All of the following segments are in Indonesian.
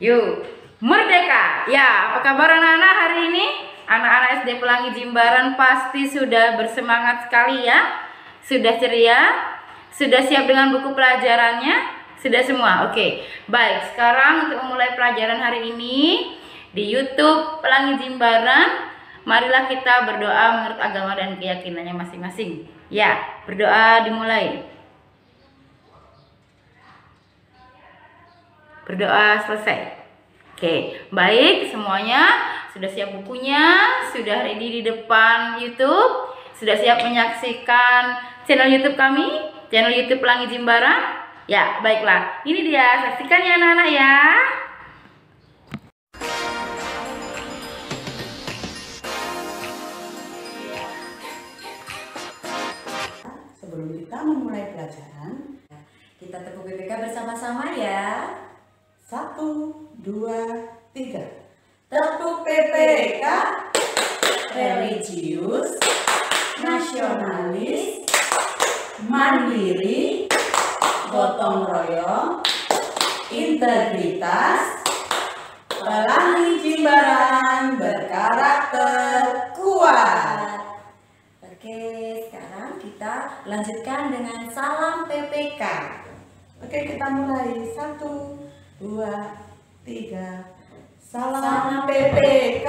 Yuk, merdeka! Ya, apa kabar anak-anak hari ini? Anak-anak SD Pelangi Jimbaran pasti sudah bersemangat sekali ya. Sudah ceria? Sudah siap dengan buku pelajarannya? Sudah semua? Oke. Baik, sekarang untuk memulai pelajaran hari ini di YouTube Pelangi Jimbaran, marilah kita berdoa menurut agama dan keyakinannya masing-masing. Ya, berdoa dimulai. Berdoa selesai. Oke, baik semuanya sudah siap bukunya, sudah ready di depan YouTube, sudah siap menyaksikan channel YouTube kami, channel YouTube Pelangi Jimbaran. Ya, baiklah. Ini dia, saksikan ya anak-anak ya. Sebelum kita memulai pelajaran, kita tepuk BPK bersama-sama ya. 1, 2, 3. Tepuk PPK, religius, nasionalis, mandiri, gotong royong, integritas, Pelangi Jimbaran berkarakter kuat. Oke, sekarang kita lanjutkan dengan salam PPK. Oke, kita mulai. 1, 2, 3. Salam PPK.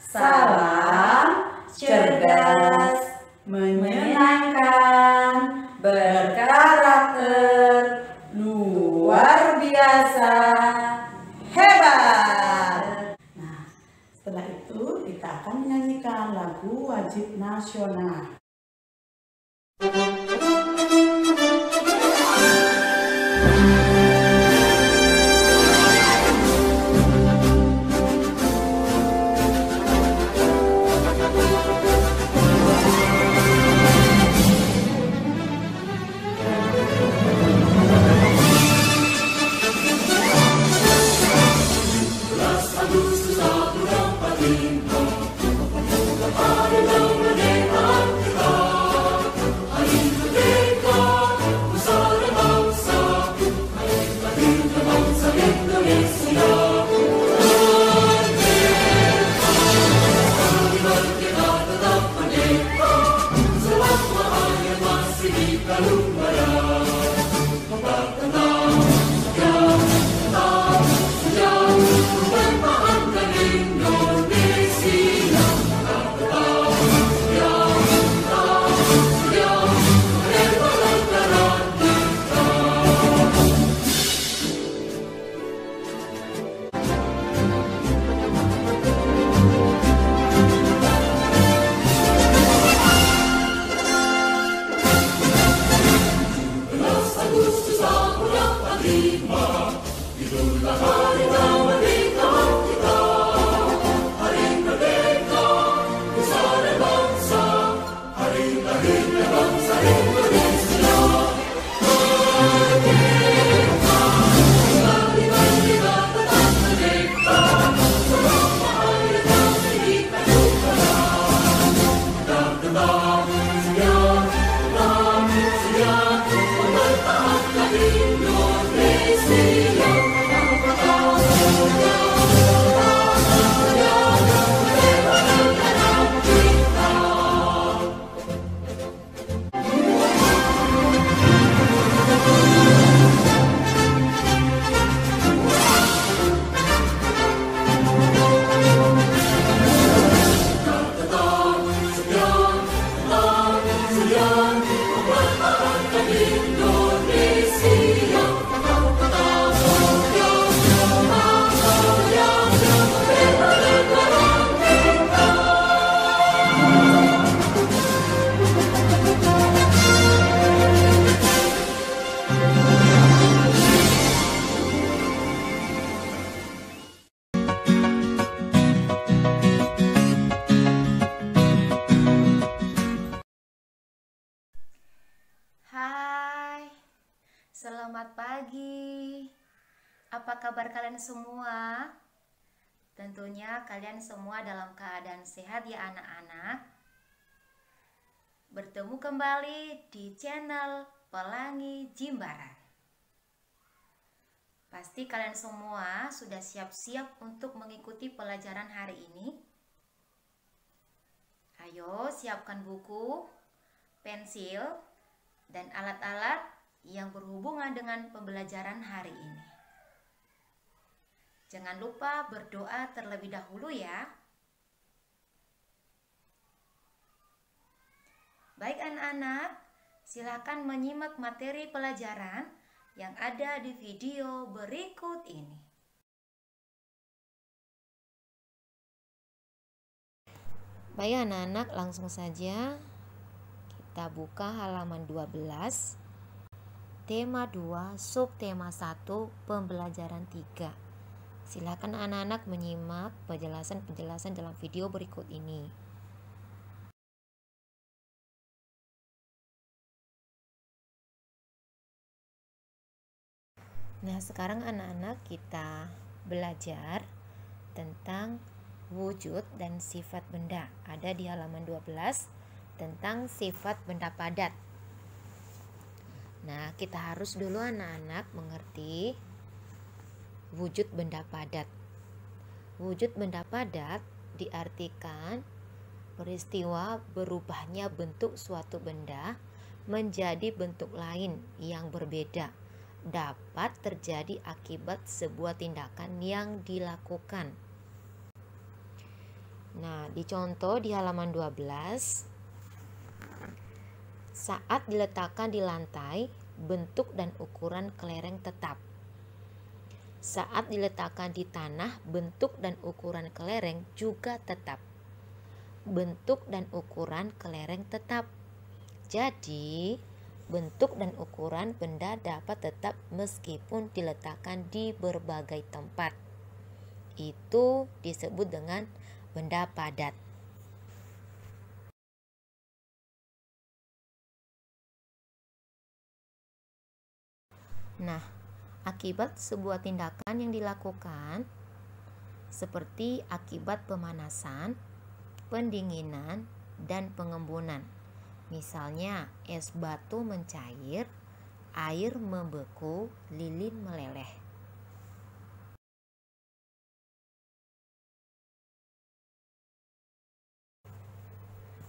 Salam cerdas, menyenangkan, berkarakter, luar biasa, hebat. Nah, setelah itu kita akan menyanyikan lagu wajib nasional. Selamat pagi. Apa kabar kalian semua? Tentunya kalian semua dalam keadaan sehat ya anak-anak. Bertemu kembali di channel Pelangi Jimbaran. Pasti kalian semua sudah siap-siap untuk mengikuti pelajaran hari ini. Ayo siapkan buku, pensil, dan alat-alat yang berhubungan dengan pembelajaran hari ini. Jangan lupa berdoa terlebih dahulu ya. Baik anak-anak, silakan menyimak materi pelajaran yang ada di video berikut ini. Baik anak-anak, langsung saja kita buka halaman 12, tema 2, subtema 1, pembelajaran 3. Silakan anak-anak menyimak penjelasan-penjelasan dalam video berikut ini. Nah, sekarang anak-anak kita belajar tentang wujud dan sifat benda. Ada di halaman 12 tentang sifat benda padat. Nah, kita harus dulu anak-anak mengerti wujud benda padat. Wujud benda padat diartikan peristiwa berubahnya bentuk suatu benda menjadi bentuk lain yang berbeda dapat terjadi akibat sebuah tindakan yang dilakukan. Nah, dicontoh di halaman 12, saat diletakkan di lantai, bentuk dan ukuran kelereng tetap. Saat diletakkan di tanah, bentuk dan ukuran kelereng juga tetap. Bentuk dan ukuran kelereng tetap. Jadi, bentuk dan ukuran benda dapat tetap meskipun diletakkan di berbagai tempat. Itu disebut dengan benda padat. Nah, akibat sebuah tindakan yang dilakukan seperti akibat pemanasan, pendinginan, dan pengembunan. Misalnya, es batu mencair, air membeku, lilin meleleh.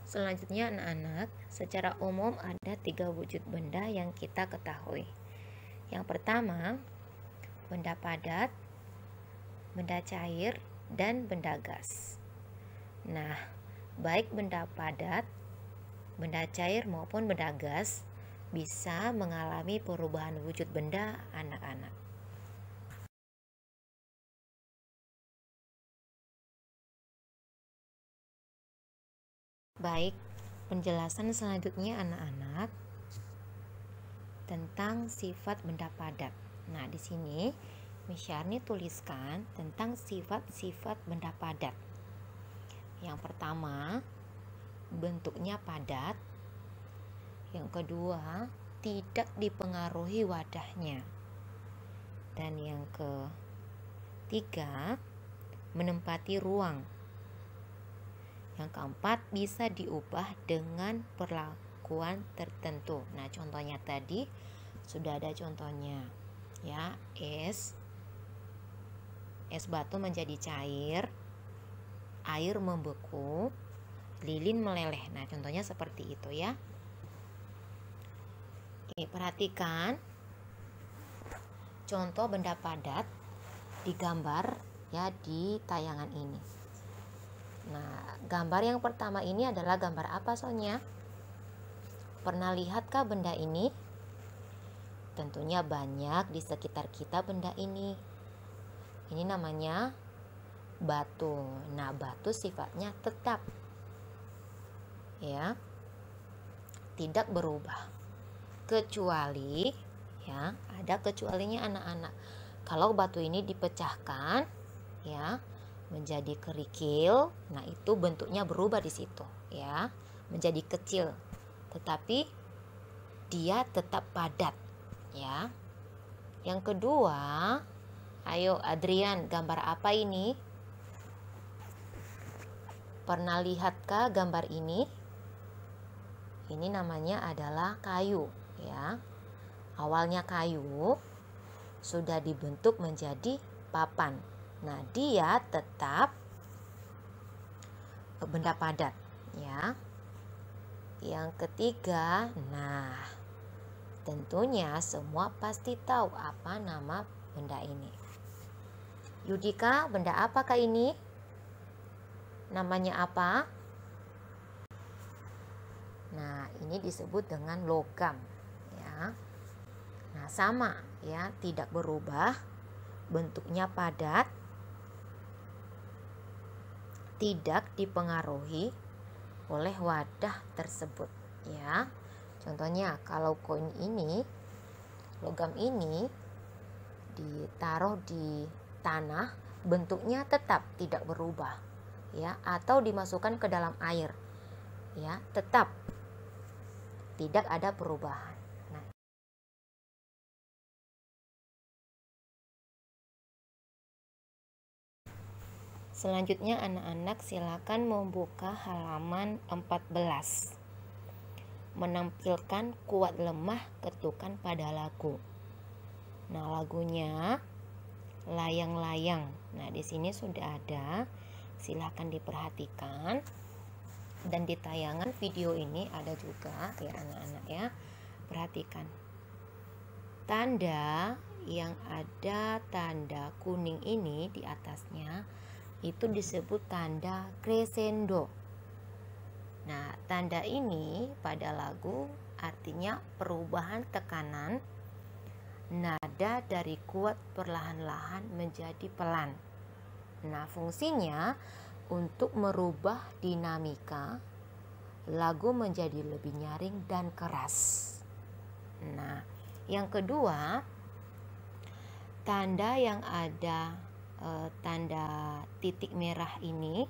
Selanjutnya anak-anak, secara umum ada 3 wujud benda yang kita ketahui. Yang pertama, benda padat, benda cair, dan benda gas. Nah, baik benda padat, benda cair maupun benda gas bisa mengalami perubahan wujud benda anak-anak. Baik, penjelasan selanjutnya anak-anak tentang sifat benda padat. Nah, di sini Miss Syarni tuliskan tentang sifat-sifat benda padat. Yang pertama, bentuknya padat. Yang kedua, tidak dipengaruhi wadahnya. Dan yang ketiga, menempati ruang. Yang keempat, bisa diubah dengan perlakuan tertentu. Nah, contohnya tadi sudah ada contohnya. Ya, es batu menjadi cair, air membeku, lilin meleleh. Nah, contohnya seperti itu ya. Oke, perhatikan contoh benda padat digambar ya di tayangan ini. Nah, gambar yang pertama ini adalah gambar apa Sonya? Pernah lihatkah benda ini? Tentunya banyak di sekitar kita benda ini. Ini namanya batu. Nah, batu sifatnya tetap. Ya. Tidak berubah. Kecuali ya, ada kecualinya anak-anak. Kalau batu ini dipecahkan ya, menjadi kerikil, nah itu bentuknya berubah di situ ya, menjadi kecil. Tetapi dia tetap padat ya. Yang kedua, ayo Adrian, gambar apa ini? Pernah lihatkah gambar ini? Ini namanya adalah kayu ya. Awalnya kayu, sudah dibentuk menjadi papan. Nah, dia tetap benda padat ya. Yang ketiga, nah tentunya semua pasti tahu apa nama benda ini. Yudika, benda apakah ini? Namanya apa? Nah, ini disebut dengan logam ya. Nah, sama ya, tidak berubah, bentuknya padat, tidak dipengaruhi oleh wadah tersebut ya. Contohnya kalau koin ini, logam ini ditaruh di tanah, bentuknya tetap tidak berubah ya, atau dimasukkan ke dalam air ya, tetap tidak ada perubahan. Nah, selanjutnya anak-anak silakan membuka halaman 14. Menampilkan kuat lemah ketukan pada lagu. Nah, lagunya layang-layang. Nah, di sini sudah ada. Silakan diperhatikan. Dan di tayangan video ini ada juga ya anak-anak ya. Perhatikan. Tanda yang ada tanda kuning ini di atasnya itu disebut tanda crescendo. Nah, tanda ini pada lagu artinya perubahan tekanan nada dari kuat perlahan-lahan menjadi pelan. Nah, fungsinya untuk merubah dinamika lagu menjadi lebih nyaring dan keras. Nah, yang kedua, tanda yang ada tanda titik merah ini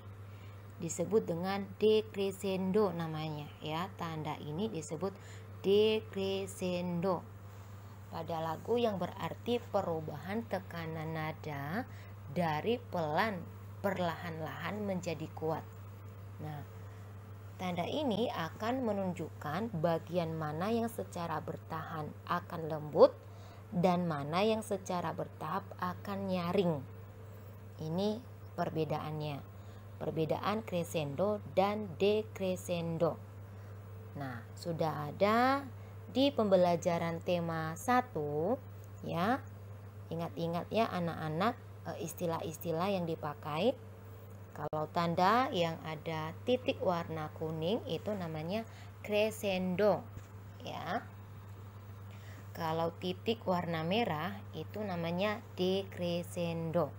disebut dengan decrescendo namanya ya. Tanda ini disebut decrescendo pada lagu yang berarti perubahan tekanan nada dari pelan perlahan-lahan menjadi kuat. Nah, tanda ini akan menunjukkan bagian mana yang secara bertahan akan lembut dan mana yang secara bertahap akan nyaring. Ini perbedaannya. Perbedaan crescendo dan decrescendo. Nah, sudah ada di pembelajaran tema 1 ya. Ingat-ingat ya anak-anak istilah-istilah yang dipakai. Kalau tanda yang ada titik warna kuning itu namanya crescendo ya. Kalau titik warna merah itu namanya decrescendo.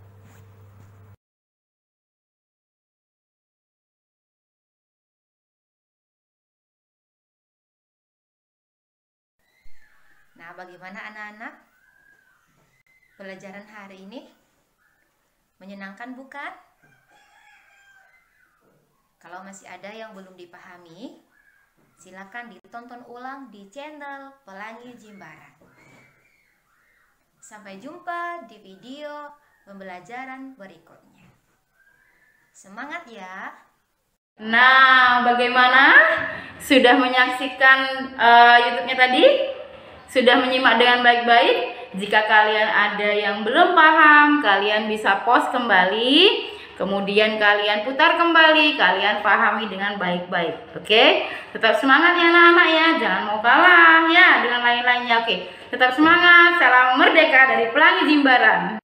Nah, bagaimana anak-anak? Pelajaran hari ini menyenangkan bukan? Kalau masih ada yang belum dipahami, silakan ditonton ulang di channel Pelangi Jimbaran. Sampai jumpa di video pembelajaran berikutnya. Semangat ya! Nah, bagaimana? Sudah menyaksikan YouTube-nya tadi? Sudah menyimak dengan baik-baik? Jika kalian ada yang belum paham, kalian bisa pause kembali, kemudian kalian putar kembali, kalian pahami dengan baik-baik. Oke? Tetap semangat ya anak-anak ya, jangan mau kalah ya dengan lain-lainnya. Oke, tetap semangat. Salam merdeka dari Pelangi Jimbaran.